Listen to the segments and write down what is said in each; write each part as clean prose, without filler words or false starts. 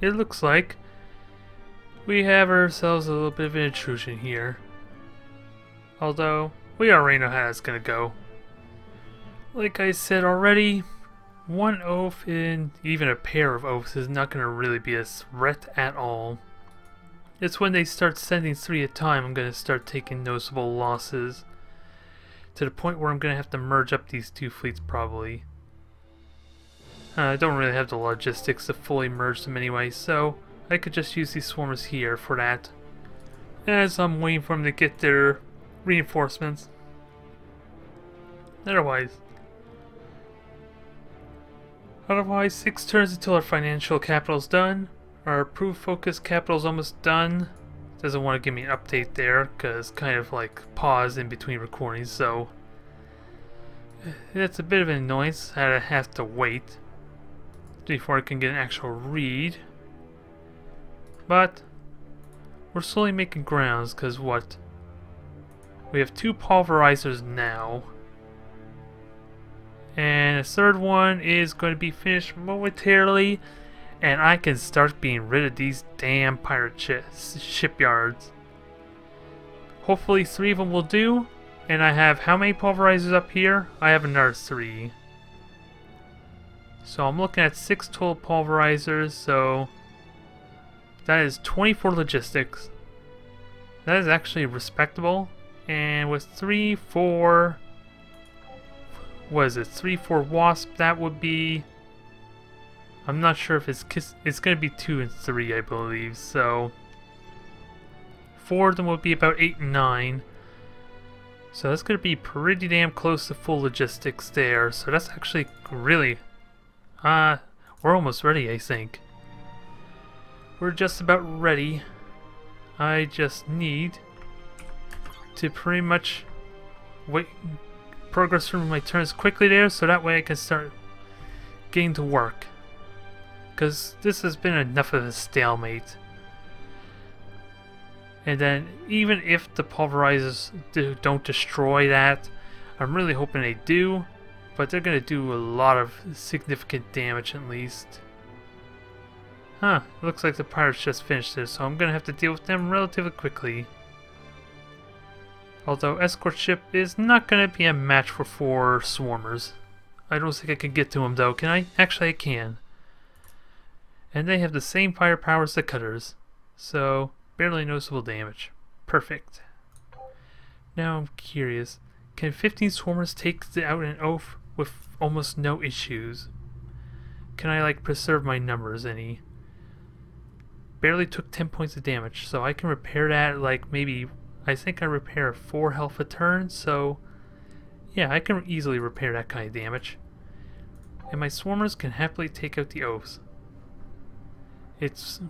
it looks like we have ourselves a little bit of an intrusion here. Although, we already know how that's gonna go. Like I said already, one oath and even a pair of oaths is not gonna really be a threat at all. It's when they start sending 3 at a time I'm gonna start taking noticeable losses. To the point where I'm gonna have to merge up these 2 fleets probably. I don't really have the logistics to fully merge them anyway, so I could just use these swarmers here for that. As I'm waiting for them to get their reinforcements. Otherwise, 6 turns until our financial capital's done. Our approved focus capital's almost done. Doesn't want to give me an update there, because kind of like pause in between recordings, so that's a bit of an annoyance. I have to wait before I can get an actual read. But we're slowly making grounds, because what? We have 2 pulverizers now. And a 3rd one is going to be finished momentarily. And I can start being rid of these damn pirate shipyards. Hopefully 3 of them will do. And I have how many pulverizers up here? I have another 3. So I'm looking at 6 total pulverizers. So that is 24 logistics. That is actually respectable. And with 3, 4... What is it? 3, 4 wasp, that would be... I'm not sure if it's going to be 2 and 3, I believe, so 4 of them would be about 8 and 9. So that's going to be pretty damn close to full logistics there. So that's actually really... we're almost ready, I think. We're just about ready. I just need to pretty much progress through my turns quickly there, so that way I can start getting to work. Because this has been enough of a stalemate. And then, even if the pulverizers don't destroy that, I'm really hoping they do. But they're going to do a lot of significant damage at least. Huh, looks like the pirates just finished this, so I'm going to have to deal with them relatively quickly. Although escort ship is not going to be a match for 4 swarmers. I don't think I can get to them though, can I? Actually I can. And they have the same firepower as the cutters. So, barely noticeable damage. Perfect. Now I'm curious. Can 15 swarmers take out an oath with almost no issues? Can I like preserve my numbers any? Barely took 10 points of damage, so I can repair that like maybe... I think I repair 4 health a turn, so yeah, I can easily repair that kind of damage. And my swarmers can happily take out the oaths. It's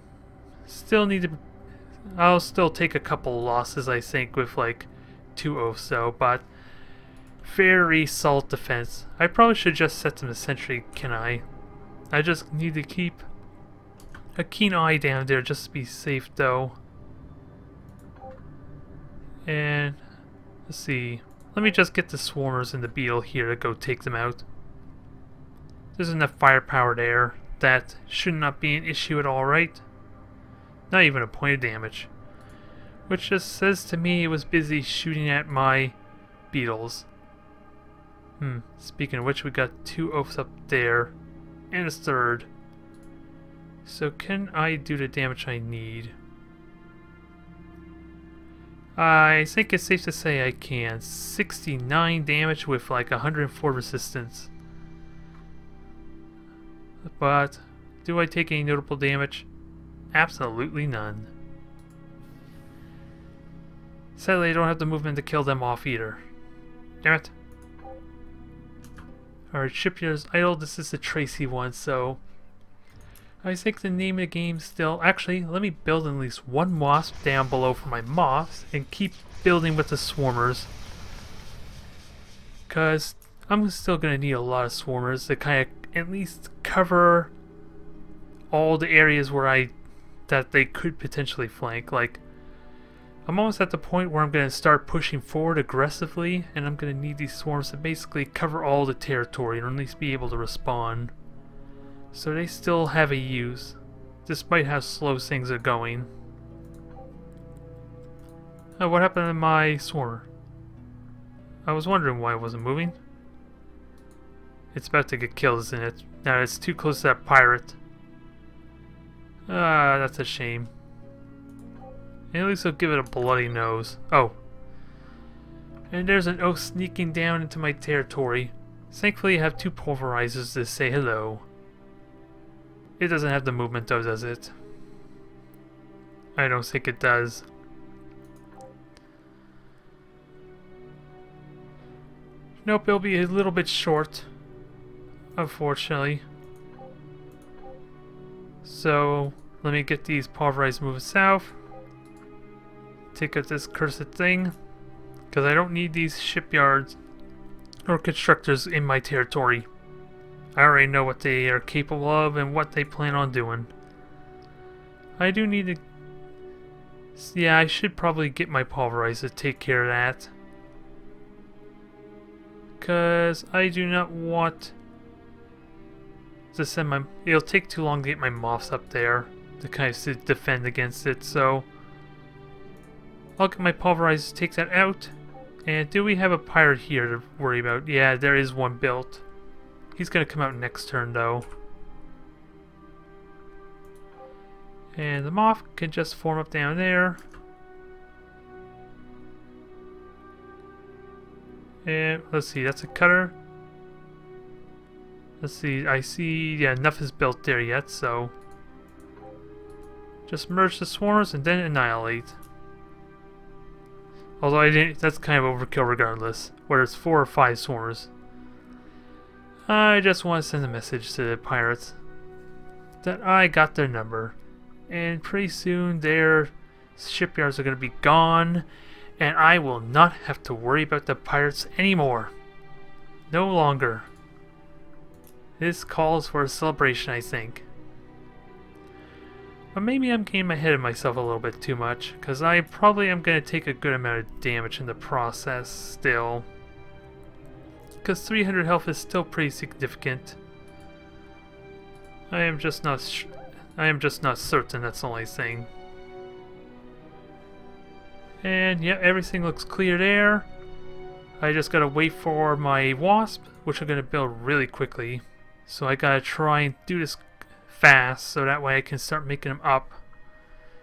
still need to... I'll still take a couple losses, I think, with like 2 oaths though, but very solid defense. I probably should just set them to sentry, can I? I just need to keep a keen eye down there just to be safe though. And let's see. Let me just get the swarmers and the beetle here to go take them out. There's enough firepower there. That should not be an issue at all, right? Not even a point of damage. Which just says to me it was busy shooting at my beetles. Speaking of which, we got 2 oaths up there. And a 3rd. So can I do the damage I need? I think it's safe to say I can. 69 damage with like 104 resistance. But do I take any notable damage? Absolutely none. Sadly, I don't have the movement to kill them off either. Damn it. Alright, shipyard's idle. This is the Tracy one, so I think the name of the game still... Actually, let me build at least 1 wasp down below for my moths and keep building with the swarmers. Because I'm still going to need a lot of swarmers to kind of at least cover all the areas where that they could potentially flank. Like, I'm almost at the point where I'm going to start pushing forward aggressively, and I'm going to need these swarms to basically cover all the territory and at least be able to respawn. So they still have a use. despite how slow things are going. Oh, what happened to my swarmer? I was wondering why it wasn't moving. It's about to get killed, isn't it? Now it's too close to that pirate. Ah, that's a shame. At least I'll give it a bloody nose. Oh. And there's an oak sneaking down into my territory. Thankfully I have two pulverizers to say hello. It doesn't have the movement though, does it? I don't think it does. Nope, it'll be a little bit short, unfortunately. So, let me get these pulverized moving south. Take out this cursed thing, because I don't need these shipyards or constructors in my territory. I already know what they are capable of and what they plan on doing. I do need to... Yeah, I should probably get my pulverizer to take care of that. Because I do not want to send my... It'll take too long to get my moths up there to kind of defend against it, so... I'll get my pulverizer to take that out. And do we have a pirate here to worry about? Yeah, there is one built. He's going to come out next turn, though. And the moth can just form up down there. And let's see, that's a cutter. Let's see, I see, yeah, enough is built there yet, so... Just merge the swarmers and then annihilate. Although I didn't, that's kind of overkill regardless, whether it's 4 or 5 swarmers. I just want to send a message to the pirates that I got their number, and pretty soon their shipyards are going to be gone, and I will not have to worry about the pirates anymore. No longer. This calls for a celebration, I think. But maybe I'm getting ahead of myself a little bit too much, because I probably am going to take a good amount of damage in the process still. Because 300 health is still pretty significant. I am just not certain, that's the only thing. And yeah, everything looks clear there. I just gotta wait for my wasp, which I'm gonna build really quickly. So I gotta try and do this fast, so that way I can start making them up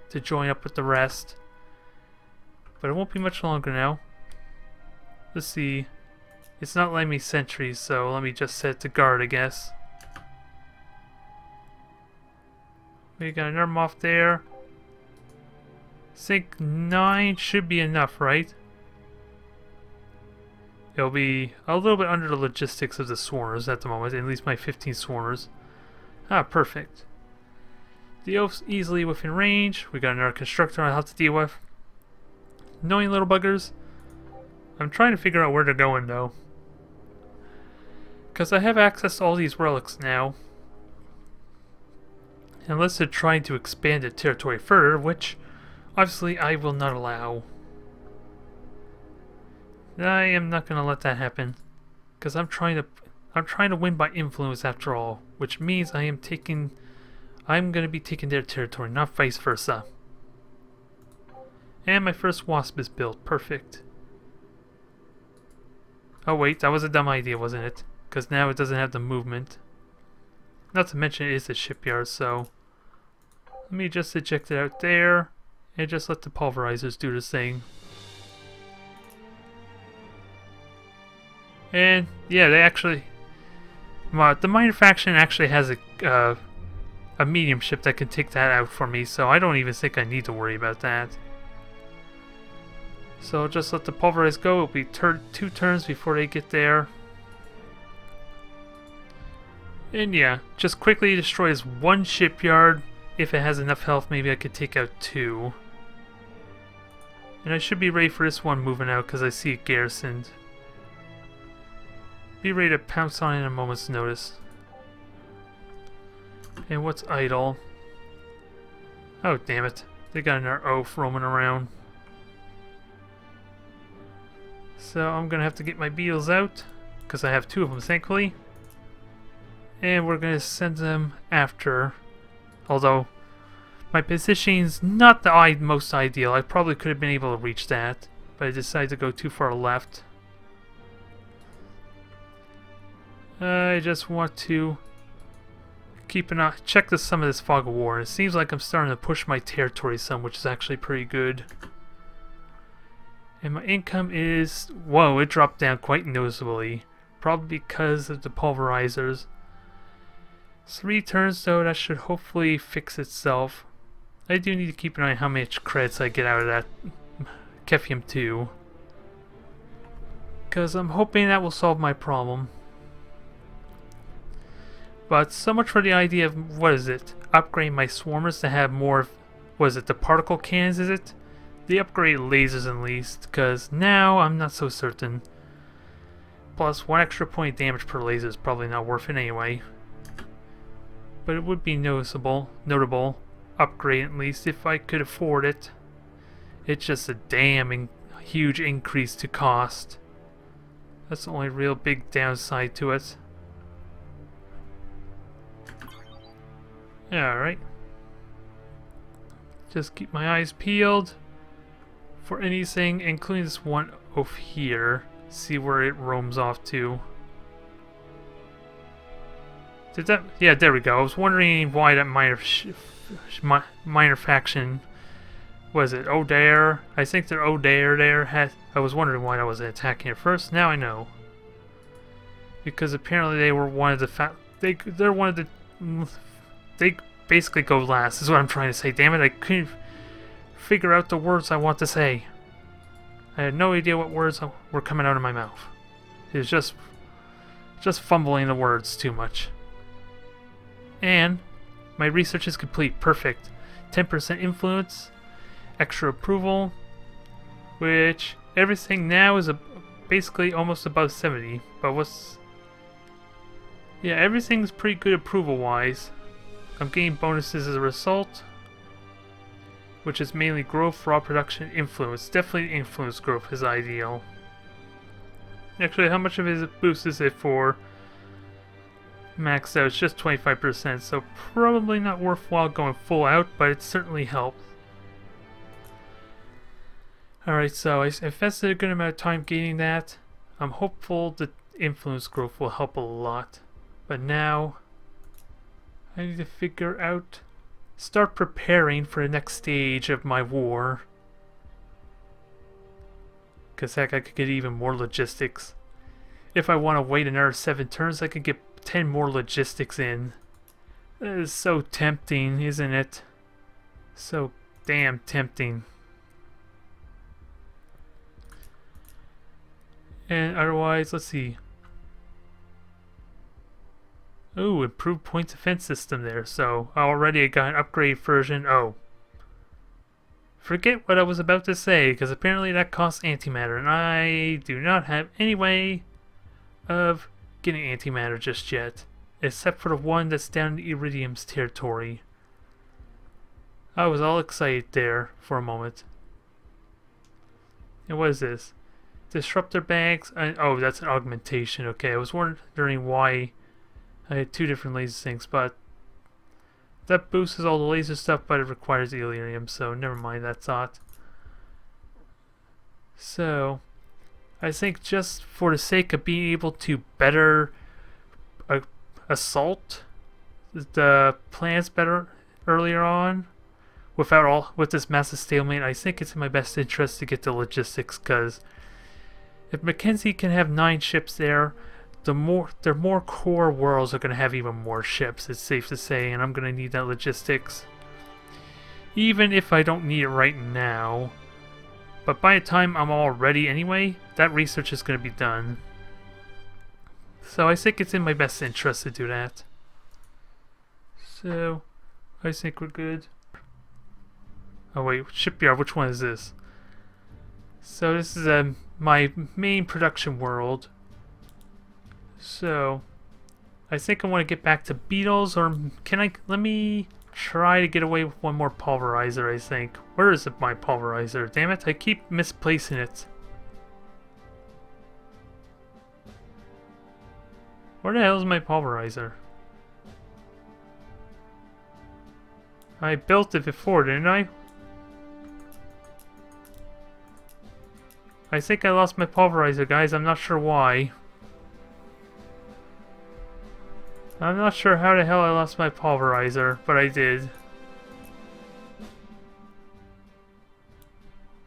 to join up with the rest. But it won't be much longer now. Let's see. It's not letting me sentries, so let me just set it to guard, I guess. We got another moth there. I think 9 should be enough, right? It'll be a little bit under the logistics of the swarmers at the moment, at least my 15 swarmers. Ah, perfect. The oaf's easily within range. We got another constructor I'll have to deal with. Annoying little buggers. I'm trying to figure out where they're going though. Because I have access to all these relics now. Unless they're trying to expand the territory further, which obviously I will not allow. I am not going to let that happen. Because I'm trying to win by influence after all. Which means I'm going to be taking their territory, not vice versa. And my first wasp is built. Perfect. Oh wait, that was a dumb idea, wasn't it? Because now it doesn't have the movement. Not to mention it is a shipyard, so... Let me just eject it out there, and just let the pulverizers do the thing. And, yeah, they actually... the minor faction actually has a medium ship that can take that out for me, so I don't even think I need to worry about that. So just let the pulverize go. It'll be 2 turns before they get there. And yeah, just quickly destroy this one shipyard. If it has enough health, maybe I could take out 2. And I should be ready for this one moving out because I see it garrisoned. Be ready to pounce on it in a moment's notice. And what's idle? Oh, damn it. They got another oaf roaming around. So I'm going to have to get my beetles out because I have 2 of them, thankfully. And we're going to send them after. Although, My positioning's not the most ideal. I probably could have been able to reach that, but I decided to go too far left. I just want to keep an eye, check some of this fog of war. It seems like I'm starting to push my territory some, which is actually pretty good. And my income is, whoa, it dropped down quite noticeably. Probably because of the pulverizers. 3 turns though, that should hopefully fix itself. I do need to keep an eye on how much credits I get out of that Kephium 2. Because I'm hoping that will solve my problem. But so much for the idea of, what is it? Upgrade my swarmers to have more, what is it, the particle cannons, is it? The upgrade lasers at least, because now I'm not so certain. Plus, 1 extra point damage per laser is probably not worth it anyway. But it would be notable upgrade at least if I could afford it. It's just a damn huge increase to cost. That's the only real big downside to it. Alright. Just keep my eyes peeled for anything, including this one over here. See where it roams off to. Did that? Yeah, there we go. I was wondering why that minor faction, was it O'Dare? I think that O'Dare there had. I was wondering why I was attacking it first. Now I know. Because apparently they were one of the they're one of the. They basically go last. Is what I'm trying to say. Damn it! I couldn't figure out the words I want to say. I had no idea what words were coming out of my mouth. It was just fumbling the words too much. And my research is complete. Perfect. 10% influence, extra approval, which everything now is basically almost above 70. But yeah, everything's pretty good approval-wise. I'm getting bonuses as a result, which is mainly growth, raw production, influence. Definitely influence growth is ideal. Actually, how much of his boost is it for? Maxed out, it's just 25%, so probably not worthwhile going full out, but it certainly helps. Alright, so I invested a good amount of time gaining that. I'm hopeful that influence growth will help a lot. But now, I need to start preparing for the next stage of my war. Because heck, I could get even more logistics. If I want to wait another 7 turns, I could get 10 more logistics in. That is so tempting, isn't it? So damn tempting. And otherwise, let's see. Ooh, improved point defense system there. So already I got an upgrade version. Oh. Forget what I was about to say, because apparently that costs antimatter, and I do not have any way of getting antimatter just yet, except for the one that's down in Iridium's territory. I was all excited there for a moment. And what is this? Disruptor bags? Oh, that's an augmentation. Okay, I was wondering why I had 2 different laser things, but that boosts all the laser stuff, but it requires Iridium, so never mind that thought. So I think just for the sake of being able to better assault the plans better earlier on, with this massive stalemate, I think it's in my best interest to get the logistics, because if Makensi can have 9 ships there, their more core worlds are going to have even more ships, it's safe to say, and I'm going to need that logistics. Even if I don't need it right now. But by the time I'm all ready anyway, that research is going to be done. So I think it's in my best interest to do that. So, I think we're good. Oh wait, shipyard, which one is this? So this is my main production world. So, I think I want to get back to beetles, or let me try to get away with one more pulverizer, I think. Where is my pulverizer? Damn it, I keep misplacing it. Where the hell is my pulverizer? I built it before, didn't I? I think I lost my pulverizer, guys. I'm not sure why. I'm not sure how the hell I lost my pulverizer, but I did.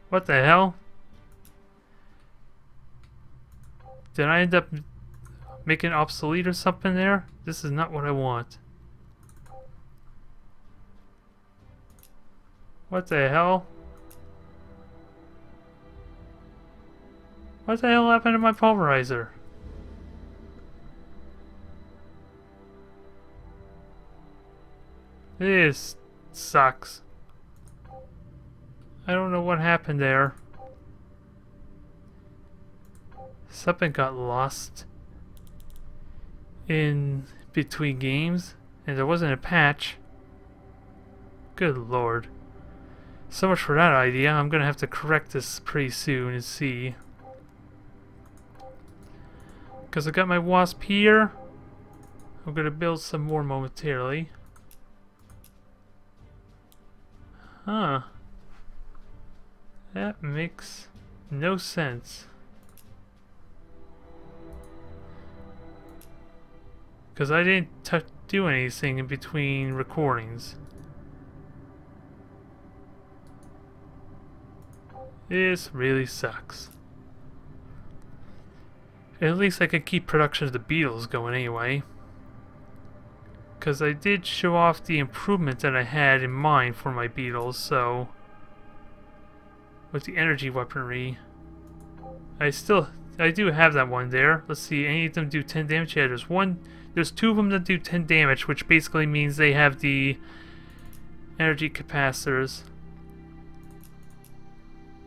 What the hell? Did I end up making it obsolete or something there? This is not what I want. What the hell? What the hell happened to my pulverizer? This sucks. I don't know what happened there. Something got lost in between games, and there wasn't a patch. Good lord. So much for that idea. I'm gonna have to correct this pretty soon and see. Because I got my wasp here. I'm gonna build some more momentarily. Huh. That makes no sense. Because I didn't do anything in between recordings. This really sucks. At least I could keep production of the Beetles going anyway. Because I did show off the improvement that I had in mind for my Beetles, so... with the energy weaponry... I do have that one there. Let's see, any of them do 10 damage? Yeah, there's two of them that do 10 damage, which basically means they have the energy capacitors.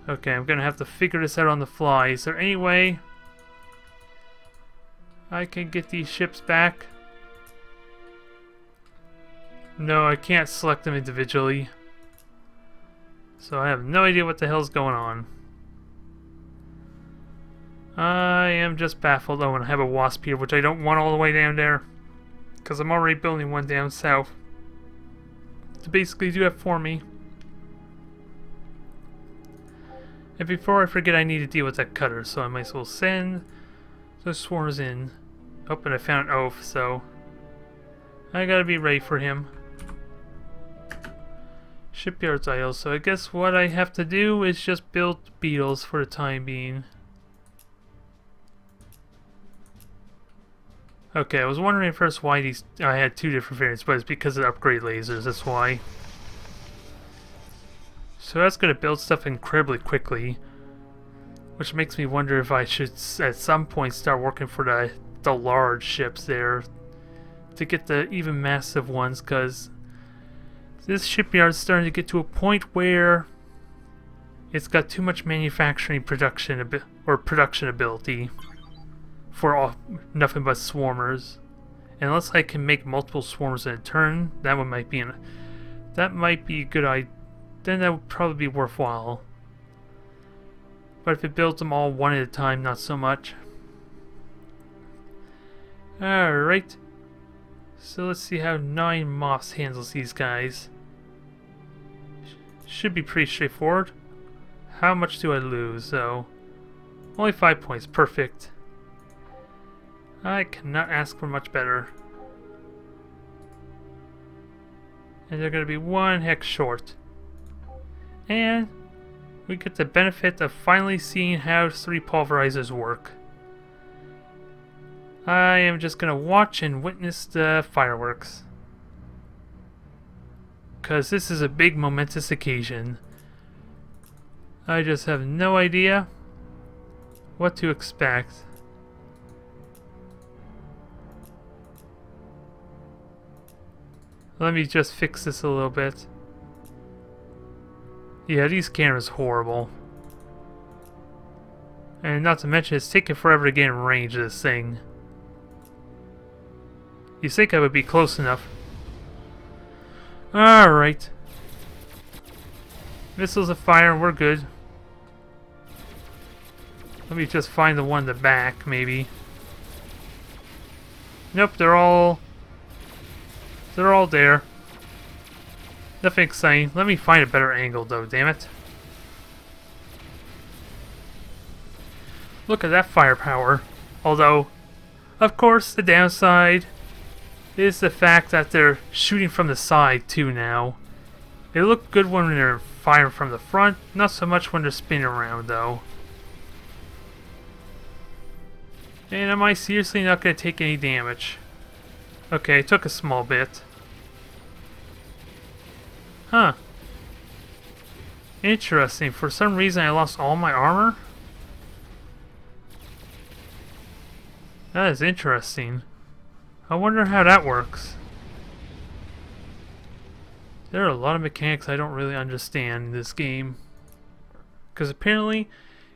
Okay, I'm gonna have to figure this out on the fly. Is there any way I can get these ships back? No, I can't select them individually. So I have no idea what the hell's going on. I am just baffled. Oh, and I have a wasp here, which I don't want all the way down there. Because I'm already building one down south to basically do that for me. And before I forget, I need to deal with that cutter, so I might as well send those swarms in. Oh, and I found Oath, so I gotta be ready for him. Shipyard's idle, so I guess what I have to do is just build Beetles for the time being. Okay, I was wondering at first why I had two different variants, but it's because of upgrade lasers, that's why. So that's going to build stuff incredibly quickly, which makes me wonder if I should at some point start working for the large ships there to get the even massive ones, because this shipyard is starting to get to a point where it's got too much manufacturing production ability for nothing but swarmers. And unless I can make multiple swarmers in a turn, that one might be a good idea. Then that would probably be worthwhile. But if it builds them all one at a time, not so much. Alright. So let's see how 9 Moths handles these guys. Should be pretty straightforward. How much do I lose? So, only 5 points. Perfect. I cannot ask for much better. And they're going to be 1 hex short. And we get the benefit of finally seeing how 3 pulverizers work. I am just going to watch and witness the fireworks. Because this is a big momentous occasion. I just have no idea what to expect. Let me just fix this a little bit. Yeah, these cameras horrible. And not to mention, it's taking forever to get in range of this thing. You think I would be close enough. Alright. Missiles of fire, we're good. Let me just find the one in the back, maybe. Nope, they're all there. Nothing exciting. Let me find a better angle though, damn it. Look at that firepower. Although, of course, the downside is the fact that they're shooting from the side too now. They look good when they're firing from the front, not so much when they're spinning around though. And am I seriously not going to take any damage? Okay, it took a small bit. Huh. Interesting. For some reason I lost all my armor? That is interesting. I wonder how that works. There are a lot of mechanics I don't really understand in this game. Because apparently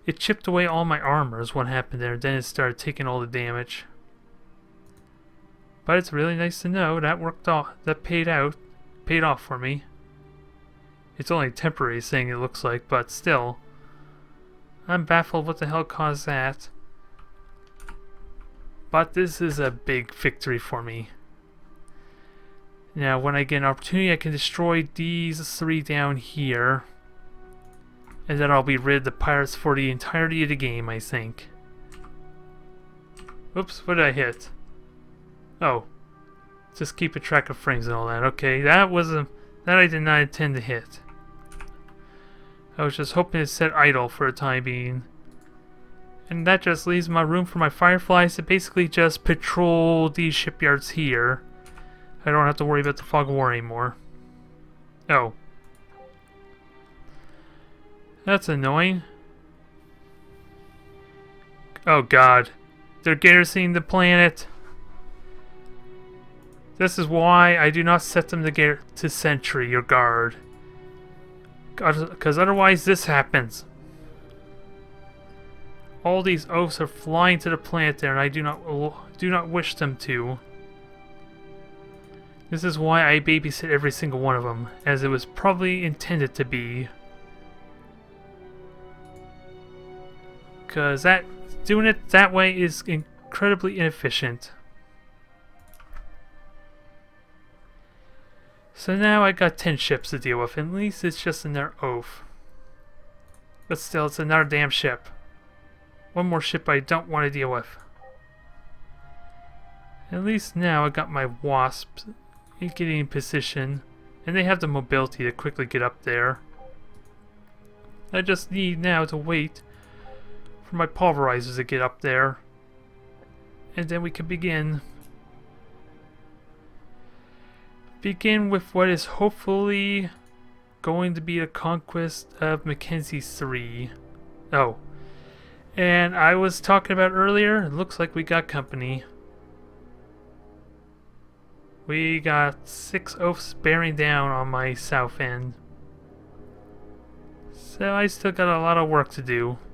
it chipped away all my armor is what happened there. Then it started taking all the damage. But it's really nice to know that worked off. That paid off for me. It's only a temporary thing it looks like, but still. I'm baffled what the hell caused that. But this is a big victory for me. Now when I get an opportunity I can destroy these 3 down here. And then I'll be rid of the pirates for the entirety of the game, I think. Oops, what did I hit? Oh. Just keep a track of frames and all that. Okay, that I did not intend to hit. I was just hoping to set idle for a time being. And that just leaves my room for my fireflies to basically just patrol these shipyards here. I don't have to worry about the fog of war anymore. Oh. That's annoying. Oh god. They're garrisoning the planet. This is why I do not set them to sentry or guard. Because otherwise this happens. All these oafs are flying to the planet there and I do not wish them to. This is why I babysit every single one of them, as it was probably intended to be. Because doing it that way is incredibly inefficient. So now I got 10 ships to deal with. At least it's just another oaf. But still, it's another damn ship. One more ship I don't want to deal with. At least now I got my wasps getting in position. And they have the mobility to quickly get up there. I just need now to wait for my pulverizers to get up there. And then we can begin. Begin with what is hopefully going to be the conquest of Makensi III. Oh. And I was talking about earlier, it looks like we got company. We got 6 oafs bearing down on my south end. So I still got a lot of work to do.